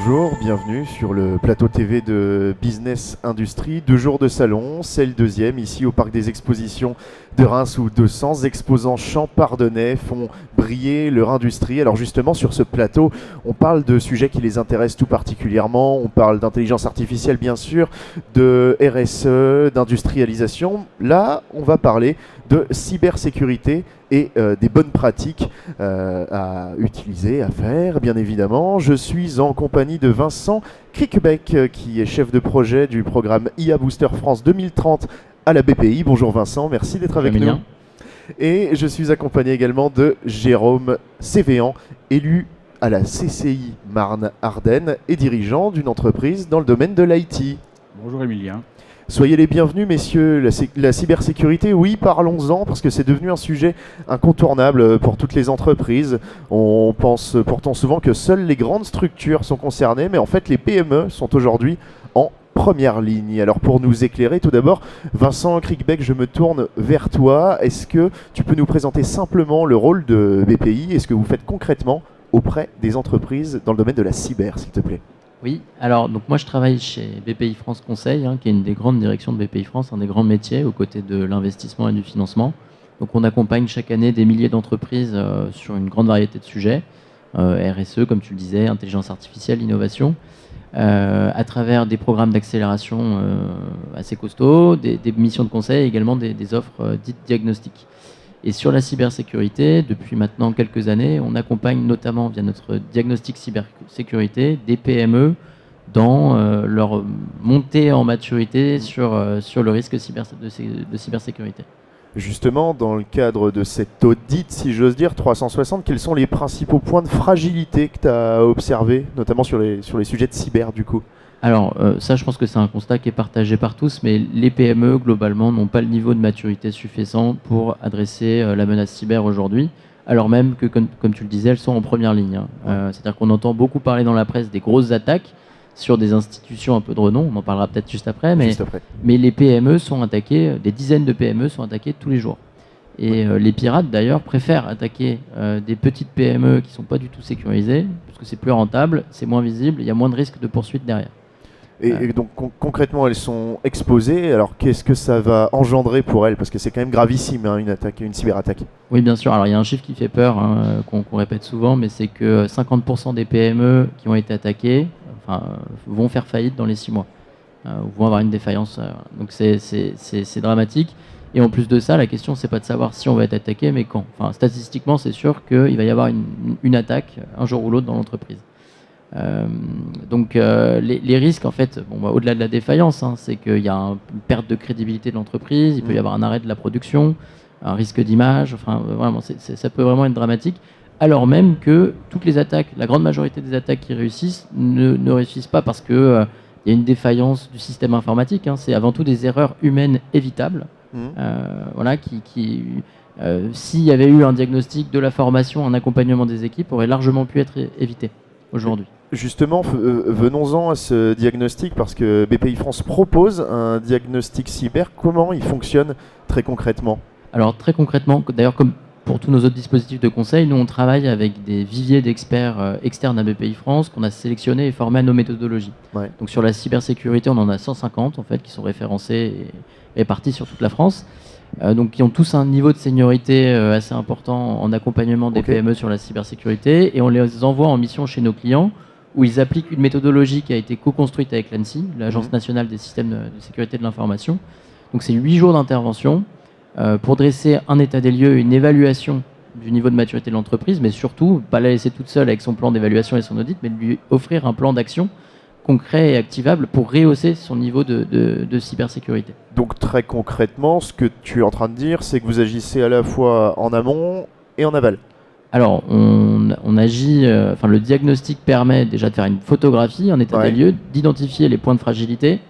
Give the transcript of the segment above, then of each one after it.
Bonjour, bienvenue sur le plateau TV de Business Industrie. 2 jours de salon, c'est le deuxième ici au Parc des Expositions de Reims où 200 exposants champardonnais font briller leur industrie. Alors justement sur ce plateau, on parle de sujets qui les intéressent tout particulièrement. On parle d'intelligence artificielle bien sûr, de RSE, d'industrialisation. Là, on va parler de cybersécurité et des bonnes pratiques à utiliser, à faire, bien évidemment. Je suis en compagnie de Vincent Criquebec, qui est chef de projet du programme IA Booster France 2030 à la BPI. Bonjour Vincent, merci d'être avec nous. Et je suis accompagné également de Jérôme Sévéan, élu à la CCI Marne-Ardenne et dirigeant d'une entreprise dans le domaine de l'IT. Bonjour Emilien. Soyez les bienvenus, messieurs. La cybersécurité, oui, parlons-en, parce que c'est devenu un sujet incontournable pour toutes les entreprises. On pense pourtant souvent que seules les grandes structures sont concernées, mais en fait, les PME sont aujourd'hui en première ligne. Alors, pour nous éclairer, tout d'abord, Vincent Criquebec, je me tourne vers toi. Est-ce que tu peux nous présenter simplement le rôle de BPI et ce que vous faites concrètement auprès des entreprises dans le domaine de la cyber, s'il te plaît ? Oui, alors donc moi je travaille chez BPI France Conseil, qui est une des grandes directions de BPI France, un des grands métiers aux côtés de l'investissement et du financement. Donc on accompagne chaque année des milliers d'entreprises sur une grande variété de sujets, RSE comme tu le disais, intelligence artificielle, innovation, à travers des programmes d'accélération assez costauds, des missions de conseil et également des offres dites diagnostiques. Et sur la cybersécurité, depuis maintenant quelques années, on accompagne notamment via notre diagnostic cybersécurité des PME dans leur montée en maturité sur le risque de cybersécurité. Justement, dans le cadre de cet audit, si j'ose dire, 360, quels sont les principaux points de fragilité que tu as observés, notamment sur les sujets de cyber du coup ? Alors ça, je pense que c'est un constat qui est partagé par tous, mais les PME, globalement, n'ont pas le niveau de maturité suffisant pour adresser la menace cyber aujourd'hui, alors même que, comme tu le disais, elles sont en première ligne. C'est-à-dire qu'on entend beaucoup parler dans la presse des grosses attaques sur des institutions un peu de renom, on en parlera peut-être juste après, mais les PME sont attaquées, des dizaines de PME sont attaquées tous les jours. Et les pirates, d'ailleurs, préfèrent attaquer des petites PME qui ne sont pas du tout sécurisées, parce que c'est plus rentable, c'est moins visible, il y a moins de risques de poursuite derrière. Et donc concrètement, elles sont exposées. Alors qu'est-ce que ça va engendrer pour elles ? Parce que c'est quand même gravissime, une cyberattaque. Oui, bien sûr. Alors il y a un chiffre qui fait peur, qu'on répète souvent, mais c'est que 50% des PME qui ont été attaquées vont faire faillite dans les 6 mois, ou vont avoir une défaillance. Donc c'est dramatique. Et en plus de ça, la question, c'est pas de savoir si on va être attaqué, mais quand. Statistiquement, c'est sûr qu'il va y avoir une attaque un jour ou l'autre dans l'entreprise. Donc les risques en fait, au-delà de la défaillance, c'est qu'il y a une perte de crédibilité de l'entreprise, il peut y avoir un arrêt de la production, un risque d'image, vraiment ça peut vraiment être dramatique, alors même que toutes les attaques, la grande majorité des attaques qui réussissent ne réussissent pas parce que il y a une défaillance du système informatique, c'est avant tout des erreurs humaines évitables, s'il y avait eu un diagnostic, de la formation, un accompagnement des équipes, aurait largement pu être évité aujourd'hui. Justement, venons-en à ce diagnostic, parce que BPI France propose un diagnostic cyber. Comment il fonctionne très concrètement ? Alors très concrètement, d'ailleurs comme pour tous nos autres dispositifs de conseil, nous on travaille avec des viviers d'experts externes à BPI France qu'on a sélectionnés et formés à nos méthodologies. Ouais. Donc sur la cybersécurité, on en a 150 en fait qui sont référencés et répartis sur toute la France. Donc qui ont tous un niveau de seniorité assez important en accompagnement des PME sur la cybersécurité, et on les envoie en mission chez nos clients où ils appliquent une méthodologie qui a été co-construite avec l'ANSSI, l'Agence nationale des systèmes de sécurité de l'information. Donc c'est 8 jours d'intervention pour dresser un état des lieux, une évaluation du niveau de maturité de l'entreprise, mais surtout pas la laisser toute seule avec son plan d'évaluation et son audit, mais lui offrir un plan d'action concret et activable pour rehausser son niveau de cybersécurité. Donc très concrètement, ce que tu es en train de dire, c'est que vous agissez à la fois en amont et en aval. Alors, on agit, le diagnostic permet déjà de faire une photographie, un état des lieux, d'identifier les points de fragilité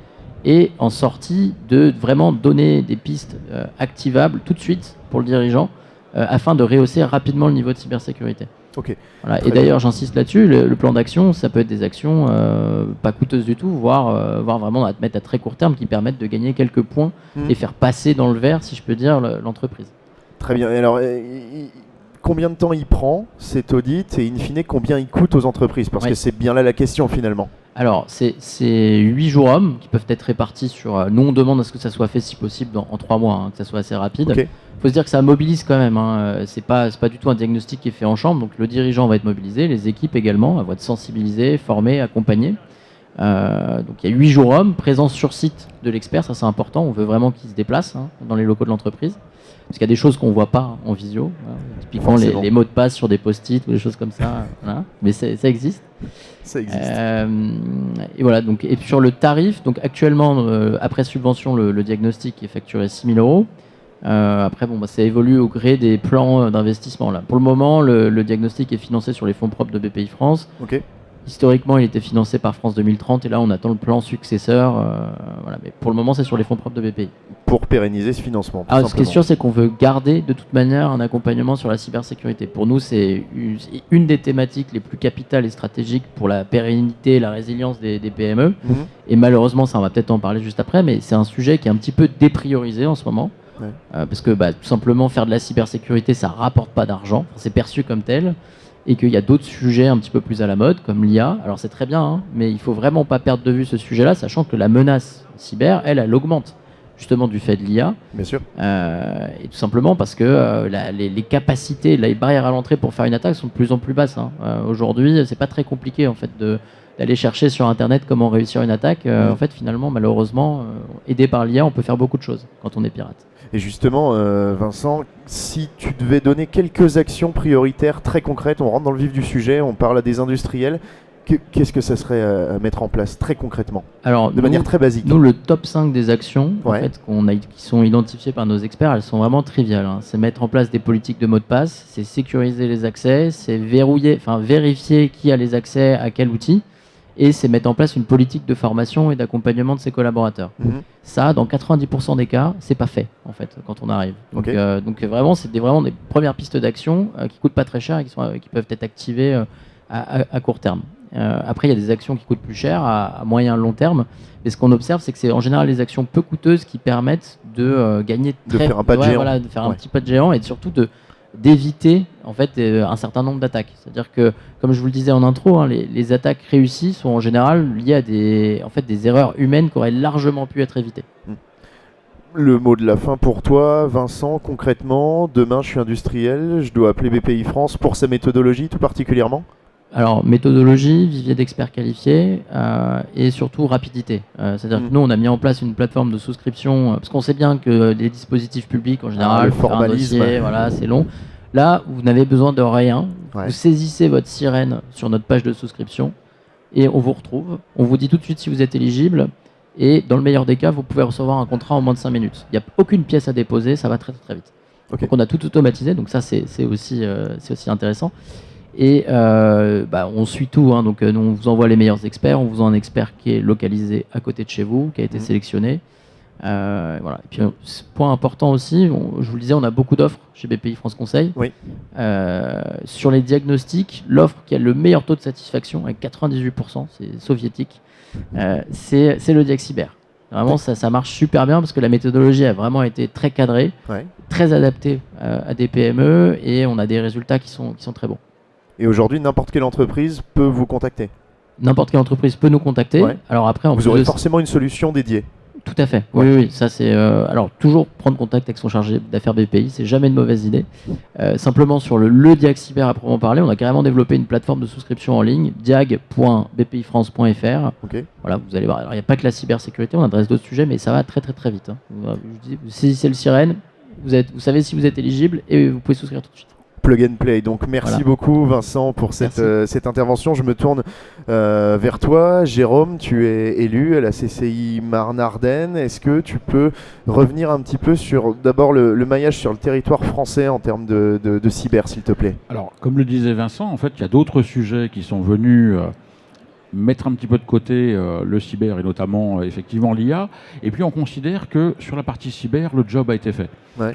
et en sortie de vraiment donner des pistes activables tout de suite pour le dirigeant afin de rehausser rapidement le niveau de cybersécurité. Okay. Voilà. Et d'ailleurs, j'insiste là-dessus, le plan d'action, ça peut être des actions pas coûteuses du tout, voire vraiment à te mettre à très court terme qui permettent de gagner quelques points et faire passer dans le vert, si je peux dire, l'entreprise. Très bien. Et alors, combien de temps il prend cet audit et in fine combien il coûte aux entreprises? Parce que c'est bien là la question finalement. Alors, c'est 8 jours hommes qui peuvent être répartis sur... nous, on demande à ce que ça soit fait, si possible, en 3 mois, hein, que ça soit assez rapide. Il faut se dire que ça mobilise quand même. Hein. C'est pas du tout un diagnostic qui est fait en chambre. Donc, le dirigeant va être mobilisé, les équipes également, elles vont être sensibilisées, formées, accompagnées. Donc, il y a 8 jours hommes, présence sur site de l'expert, ça c'est important. On veut vraiment qu'il se déplace dans les locaux de l'entreprise. Parce qu'il y a des choses qu'on ne voit pas en visio. Typiquement, les mots de passe sur des post-it ou des choses comme ça. Voilà. Mais ça existe. Ça existe. Et voilà. Donc, et sur le tarif, donc actuellement, après subvention, le diagnostic est facturé 6 000 euros. Après, ça évolue au gré des plans d'investissement. Là. Pour le moment, le diagnostic est financé sur les fonds propres de BPI France. Historiquement, il était financé par France 2030 et là, on attend le plan successeur. Voilà. Mais pour le moment, c'est sur les fonds propres de BPI. Pour pérenniser ce financement. Ce qui est sûr, c'est qu'on veut garder de toute manière un accompagnement sur la cybersécurité. Pour nous, c'est une des thématiques les plus capitales et stratégiques pour la pérennité et la résilience des PME. Et malheureusement, ça, on va peut-être en parler juste après, mais c'est un sujet qui est un petit peu dépriorisé en ce moment. Parce que tout simplement, faire de la cybersécurité, ça ne rapporte pas d'argent. C'est perçu comme tel. Et qu'il y a d'autres sujets un petit peu plus à la mode, comme l'IA. Alors c'est très bien, mais il ne faut vraiment pas perdre de vue ce sujet-là, sachant que la menace cyber, elle augmente, justement du fait de l'IA. Bien sûr. Et tout simplement parce que les capacités, les barrières à l'entrée pour faire une attaque sont de plus en plus basses. Aujourd'hui, c'est pas très compliqué en fait, d'aller chercher sur Internet comment réussir une attaque. En fait, finalement, malheureusement, aidé par l'IA, on peut faire beaucoup de choses quand on est pirate. Et justement, Vincent, si tu devais donner quelques actions prioritaires très concrètes, on rentre dans le vif du sujet, on parle à des industriels, qu'est-ce que ça serait à mettre en place très concrètement? Alors, de manière très basique. Nous, le top 5 des actions en fait, qui sont identifiées par nos experts, elles sont vraiment triviales. C'est mettre en place des politiques de mots de passe, c'est sécuriser les accès, c'est vérifier qui a les accès à quel outil. Et c'est mettre en place une politique de formation et d'accompagnement de ses collaborateurs. Ça, dans 90% des cas, c'est pas fait, en fait, quand on arrive. Donc vraiment, c'est vraiment des premières pistes d'action qui coûtent pas très cher et qui peuvent être activées à court terme. Après, il y a des actions qui coûtent plus cher à moyen et long terme. Mais ce qu'on observe, c'est que c'est en général les actions peu coûteuses qui permettent de gagner de faire un pas de géant. Voilà, de faire un petit pas de géant et surtout d'éviter en fait un certain nombre d'attaques. C'est-à-dire que, comme je vous le disais en intro, les attaques réussies sont en général liées à des erreurs humaines qui auraient largement pu être évitées. Le mot de la fin pour toi, Vincent, concrètement, demain je suis industriel, je dois appeler BPI France pour sa méthodologie tout particulièrement? Alors, méthodologie, vivier d'experts qualifiés et surtout rapidité. C'est-à-dire que nous, on a mis en place une plateforme de souscription parce qu'on sait bien que les dispositifs publics, en général, le formalisme, dossier, voilà, c'est long. Là, vous n'avez besoin de rien. Vous saisissez votre sirène sur notre page de souscription et on vous retrouve. On vous dit tout de suite si vous êtes éligible et dans le meilleur des cas, vous pouvez recevoir un contrat en moins de 5 minutes. Il n'y a aucune pièce à déposer, ça va très très vite. Donc on a tout automatisé, donc ça c'est aussi intéressant. Et on suit tout, donc nous, on vous envoie les meilleurs experts, on vous envoie un expert qui est localisé à côté de chez vous, qui a été sélectionné. Voilà. Et puis, point important aussi, je vous le disais, on a beaucoup d'offres chez BPI France Conseil. Sur les diagnostics, l'offre qui a le meilleur taux de satisfaction, avec 98%, c'est soviétique, c'est le Diag Cyber. Vraiment, ça marche super bien parce que la méthodologie a vraiment été très cadrée, très adaptée à des PME et on a des résultats qui sont très bons. Et aujourd'hui, n'importe quelle entreprise peut vous contacter? N'importe quelle entreprise peut nous contacter. Alors après, vous aurez forcément une solution dédiée? Tout à fait. Oui. Ça, c'est, alors, toujours prendre contact avec son chargé d'affaires BPI, c'est jamais une mauvaise idée. Simplement, sur le Diag Cyber à proprement parler, on a carrément développé une plateforme de souscription en ligne, diag.bpifrance.fr. Voilà, vous allez voir. Alors, il n'y a pas que la cybersécurité, on adresse d'autres sujets, mais ça va très très très vite. Vous saisissez le sirène, vous savez si vous êtes éligible et vous pouvez souscrire tout de suite. Plug and play. Donc merci beaucoup Vincent pour cette intervention. Je me tourne vers toi. Jérôme, tu es élu à la CCI Marne-Ardenne. Est-ce que tu peux revenir un petit peu sur d'abord le maillage sur le territoire français en termes de cyber, s'il te plaît? Alors, comme le disait Vincent, en fait, il y a d'autres sujets qui sont venus mettre un petit peu de côté le cyber et notamment effectivement l'IA. Et puis on considère que sur la partie cyber, le job a été fait.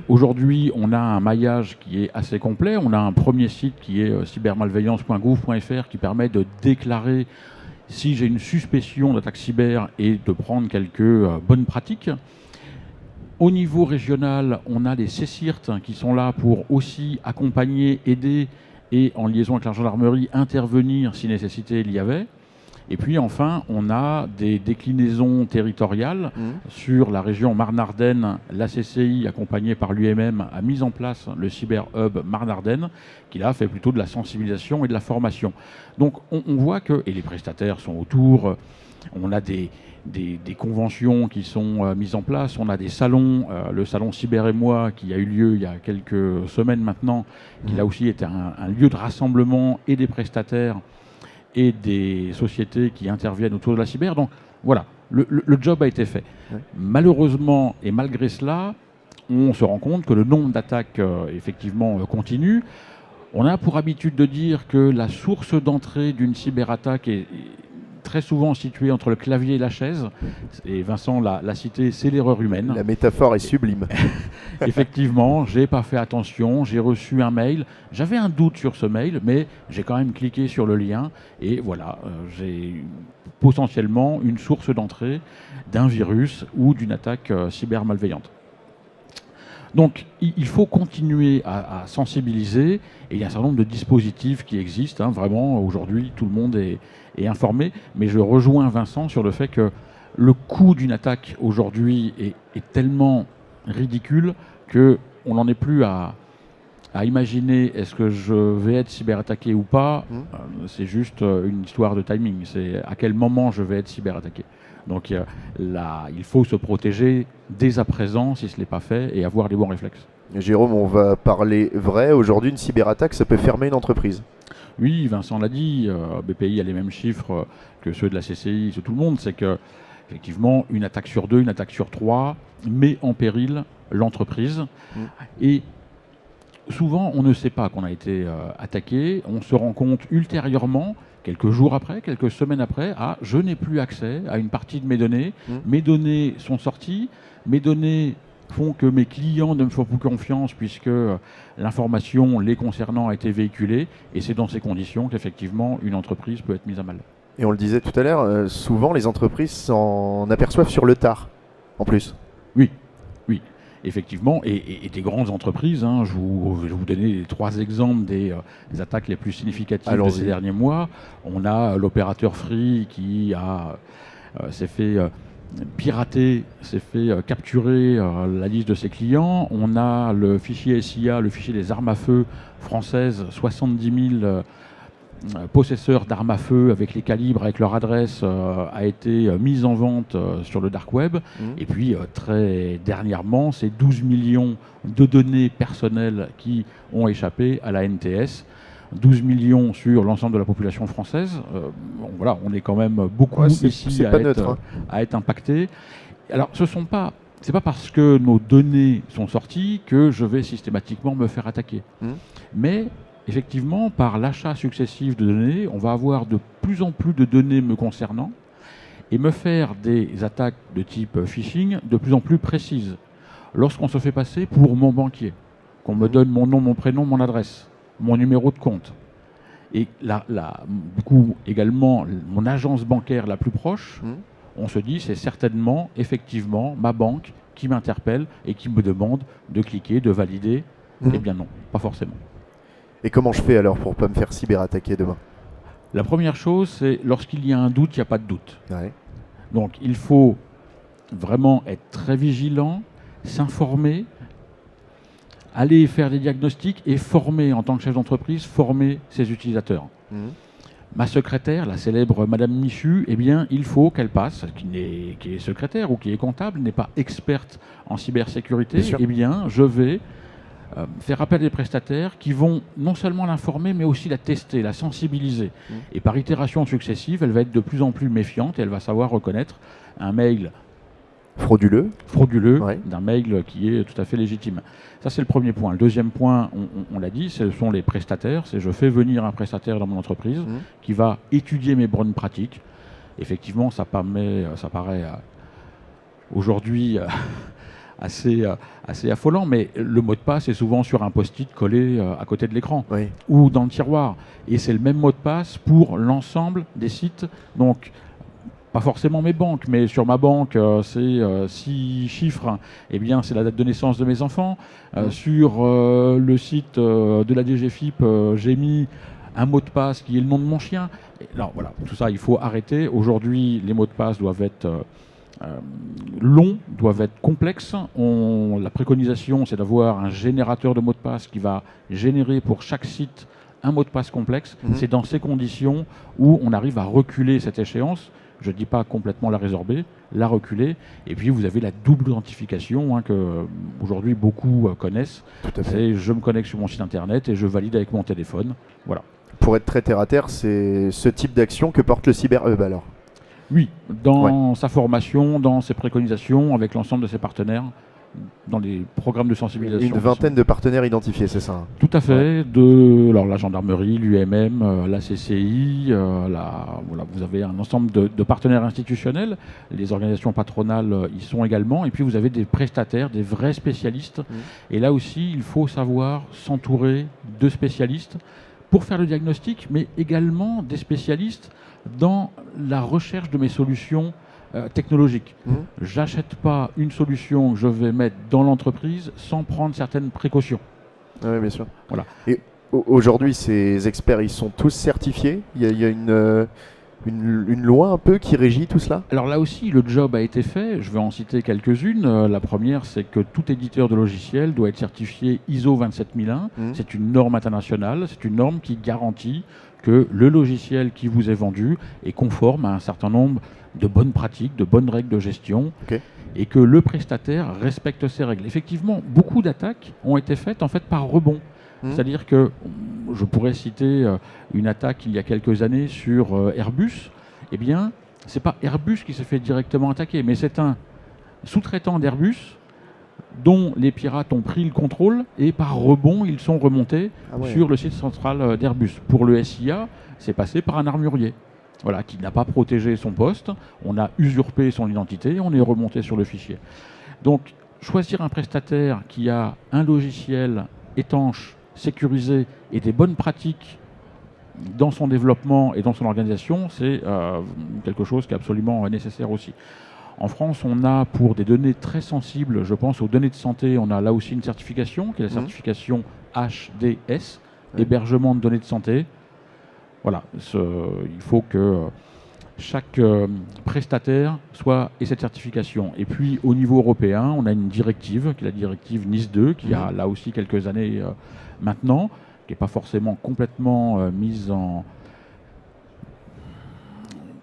Aujourd'hui, on a un maillage qui est assez complet. On a un premier site qui est cybermalveillance.gouv.fr qui permet de déclarer si j'ai une suspicion d'attaque cyber et de prendre quelques bonnes pratiques. Au niveau régional, on a les CECIRT qui sont là pour aussi accompagner, aider et en liaison avec la gendarmerie, intervenir si nécessité il y avait. Et puis enfin, on a des déclinaisons territoriales sur la région Marne-Ardenne. La CCI, accompagnée par l'UMM, a mis en place le Cyber Hub Marne-Ardenne, qui là fait plutôt de la sensibilisation et de la formation. Donc on voit que, et les prestataires sont autour, on a des conventions qui sont mises en place, on a des salons, le salon Cyber et moi qui a eu lieu il y a quelques semaines maintenant, qui là aussi était un lieu de rassemblement et des prestataires et des sociétés qui interviennent autour de la cyber. Donc voilà, le job a été fait. Ouais. Malheureusement et malgré cela, on se rend compte que le nombre d'attaques effectivement continue. On a pour habitude de dire que la source d'entrée d'une cyberattaque est très souvent située entre le clavier et la chaise. Et Vincent l'a cité, c'est l'erreur humaine. La métaphore est sublime. Effectivement, j'ai pas fait attention, j'ai reçu un mail, j'avais un doute sur ce mail, mais j'ai quand même cliqué sur le lien et voilà, j'ai potentiellement une source d'entrée d'un virus ou d'une attaque cyber malveillante. Donc il faut continuer à sensibiliser et il y a un certain nombre de dispositifs qui existent. Vraiment, aujourd'hui, tout le monde est informé, mais je rejoins Vincent sur le fait que le coût d'une attaque aujourd'hui est tellement ridicule qu'on n'en est plus à imaginer est-ce que je vais être cyberattaqué ou pas. C'est juste une histoire de timing. C'est à quel moment je vais être cyberattaqué. Donc là, il faut se protéger dès à présent si ce n'est pas fait et avoir les bons réflexes. Jérôme, on va parler vrai. Aujourd'hui, une cyberattaque, ça peut fermer une entreprise. Oui, Vincent l'a dit, BPI a les mêmes chiffres que ceux de la CCI, c'est tout le monde. C'est que effectivement, une attaque sur 2, une attaque sur 3 met en péril l'entreprise. Et souvent, on ne sait pas qu'on a été attaqué. On se rend compte ultérieurement, quelques jours après, quelques semaines après, je n'ai plus accès à une partie de mes données. Mes données sont sorties. Mes données font que mes clients ne me font plus confiance puisque l'information les concernant a été véhiculée. Et c'est dans ces conditions qu'effectivement, une entreprise peut être mise à mal. Et on le disait tout à l'heure, souvent les entreprises s'en aperçoivent sur le tard, en plus. Oui. Effectivement, et des grandes entreprises, je vais vous donner les 3 exemples des attaques les plus significatives de ces derniers mois. On a l'opérateur Free qui s'est fait pirater, s'est fait capturer la liste de ses clients. On a le fichier SIA, le fichier des armes à feu françaises, 70 000 possesseurs d'armes à feu avec les calibres, avec leur adresse, a été mise en vente sur le dark web. Et puis très dernièrement, c'est 12 millions de données personnelles qui ont échappé à la NTS. 12 millions sur l'ensemble de la population française. Voilà, on est quand même beaucoup ici à être impactés. Alors, c'est pas parce que nos données sont sorties que je vais systématiquement me faire attaquer. Mais effectivement, par l'achat successif de données, on va avoir de plus en plus de données me concernant et me faire des attaques de type phishing de plus en plus précises. Lorsqu'on se fait passer pour mon banquier, qu'on me donne mon nom, mon prénom, mon adresse, mon numéro de compte, et du coup également mon agence bancaire la plus proche, on se dit c'est certainement, effectivement, ma banque qui m'interpelle et qui me demande de cliquer, de valider. Eh bien non, pas forcément. Et comment je fais alors pour ne pas me faire cyberattaquer demain ? La première chose, c'est lorsqu'il y a un doute, il n'y a pas de doute. Ouais. Donc il faut vraiment être très vigilant, s'informer, aller faire des diagnostics et former, en tant que chef d'entreprise, former ses utilisateurs. Ma secrétaire, la célèbre Madame Michu, eh bien, il faut qu'elle passe, qui est secrétaire ou qui est comptable, n'est pas experte en cybersécurité, eh bien, je vais faire appel à des prestataires qui vont non seulement l'informer, mais aussi la tester, la sensibiliser. Et par itération successive, elle va être de plus en plus méfiante et elle va savoir reconnaître un mail frauduleux d'un mail qui est tout à fait légitime. Ça, c'est le premier point. Le deuxième point, on l'a dit, ce sont les prestataires. C'est je fais venir un prestataire dans mon entreprise qui va étudier mes bonnes pratiques. Effectivement, ça paraît aujourd'hui assez affolant, mais le mot de passe est souvent sur un post-it collé à côté de l'écran ou dans le tiroir. Et c'est le même mot de passe pour l'ensemble des sites. Donc, pas forcément mes banques, mais sur ma banque, c'est 6 chiffres, eh bien, c'est la date de naissance de mes enfants. Sur le site de la DGFiP, j'ai mis un mot de passe qui est le nom de mon chien. Non, voilà, tout ça, il faut arrêter. Aujourd'hui, les mots de passe doivent être longs, doivent être complexes. La préconisation, c'est d'avoir un générateur de mots de passe qui va générer pour chaque site un mot de passe complexe. C'est dans ces conditions où on arrive à reculer cette échéance. Je ne dis pas complètement la résorber, la reculer. Et puis vous avez la double authentification que aujourd'hui beaucoup connaissent. Tout à fait. C'est je me connecte sur mon site internet et je valide avec mon téléphone. Voilà. Pour être très terre à terre, c'est ce type d'action que porte le CyberHub alors. Oui, dans sa formation, dans ses préconisations, avec l'ensemble de ses partenaires, dans les programmes de sensibilisation. Une vingtaine de partenaires identifiés, c'est ça? Tout à fait. Alors, la gendarmerie, l'UMM, la CCI, vous avez un ensemble de partenaires institutionnels. Les organisations patronales y sont également. Et puis vous avez des prestataires, des vrais spécialistes. Et là aussi, il faut savoir s'entourer de spécialistes pour faire le diagnostic, mais également des spécialistes dans la recherche de mes solutions technologique. J'achète pas une solution que je vais mettre dans l'entreprise sans prendre certaines précautions. Oui, bien sûr. Voilà. Et aujourd'hui, ces experts, ils sont tous certifiés? Il y a une loi un peu qui régit tout cela? Alors là aussi, le job a été fait. Je vais en citer quelques-unes. La première, c'est que tout éditeur de logiciel doit être certifié ISO 27001. C'est une norme internationale. C'est une norme qui garantit que le logiciel qui vous est vendu est conforme à un certain nombre de bonnes pratiques, de bonnes règles de gestion, et que le prestataire respecte ces règles. Effectivement, beaucoup d'attaques ont été faites en fait par rebond. C'est-à-dire que je pourrais citer une attaque il y a quelques années sur Airbus. Eh bien, c'est pas Airbus qui s'est fait directement attaquer, mais c'est un sous-traitant d'Airbus dont les pirates ont pris le contrôle et par rebond, ils sont remontés sur le site central d'Airbus. Pour le SIA, c'est passé par un armurier. Voilà, qui n'a pas protégé son poste, on a usurpé son identité, on est remonté sur le fichier. Donc, choisir un prestataire qui a un logiciel étanche, sécurisé et des bonnes pratiques dans son développement et dans son organisation, c'est quelque chose qui est absolument nécessaire aussi. En France, on a pour des données très sensibles, je pense aux données de santé, on a là aussi une certification, qui est la certification HDS, hébergement de données de santé. Voilà, il faut que chaque prestataire ait cette certification. Et puis au niveau européen, on a une directive, qui est la directive NIS 2, qui a là aussi quelques années maintenant, qui n'est pas forcément complètement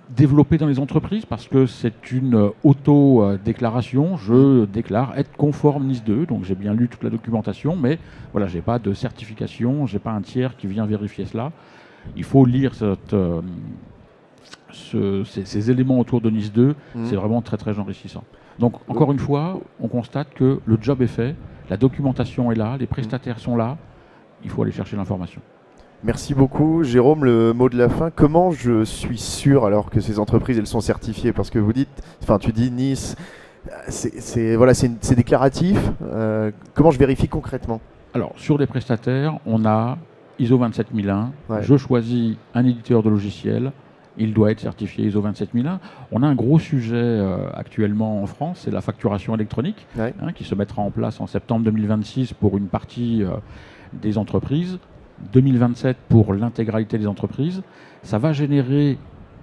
développée dans les entreprises, parce que c'est une auto-déclaration. Je déclare être conforme NIS 2, donc j'ai bien lu toute la documentation, mais voilà, je n'ai pas de certification, je n'ai pas un tiers qui vient vérifier cela. Il faut lire ces éléments autour de NIS 2, c'est vraiment très très enrichissant. Donc encore une fois, on constate que le job est fait, la documentation est là, les prestataires sont là, il faut aller chercher l'information. Merci beaucoup. Jérôme, le mot de la fin, comment je suis sûr alors que ces entreprises elles sont certifiées? Parce que tu dis Nice, c'est déclaratif, comment je vérifie concrètement? Alors sur les prestataires, on a ISO 27001, je choisis un éditeur de logiciel, il doit être certifié ISO 27001. On a un gros sujet actuellement en France, c'est la facturation électronique, qui se mettra en place en septembre 2026 pour une partie des entreprises, 2027 pour l'intégralité des entreprises. Ça va générer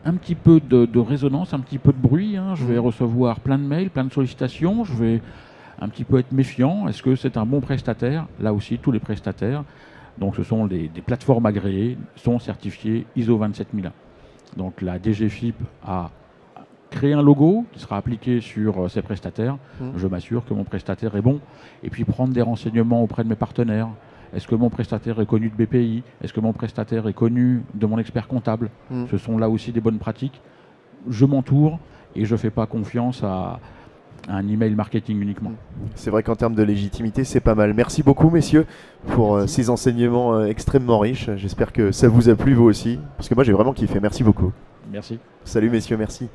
un petit peu de résonance, un petit peu de bruit. Je vais recevoir plein de mails, plein de sollicitations, je vais un petit peu être méfiant. Est-ce que c'est un bon prestataire? Là aussi, tous les prestataires, donc ce sont des plateformes agréées, sont certifiées ISO 27001. Donc la DGFiP a créé un logo qui sera appliqué sur ces prestataires. Je m'assure que mon prestataire est bon. Et puis prendre des renseignements auprès de mes partenaires. Est-ce que mon prestataire est connu de BPI? Est-ce que mon prestataire est connu de mon expert comptable? Ce sont là aussi des bonnes pratiques. Je m'entoure et je ne fais pas confiance à un email marketing uniquement. C'est vrai qu'en termes de légitimité, c'est pas mal. Merci beaucoup, messieurs, pour ces enseignements extrêmement riches. J'espère que ça vous a plu, vous aussi, parce que moi, j'ai vraiment kiffé. Merci beaucoup. Merci. Salut, messieurs, merci.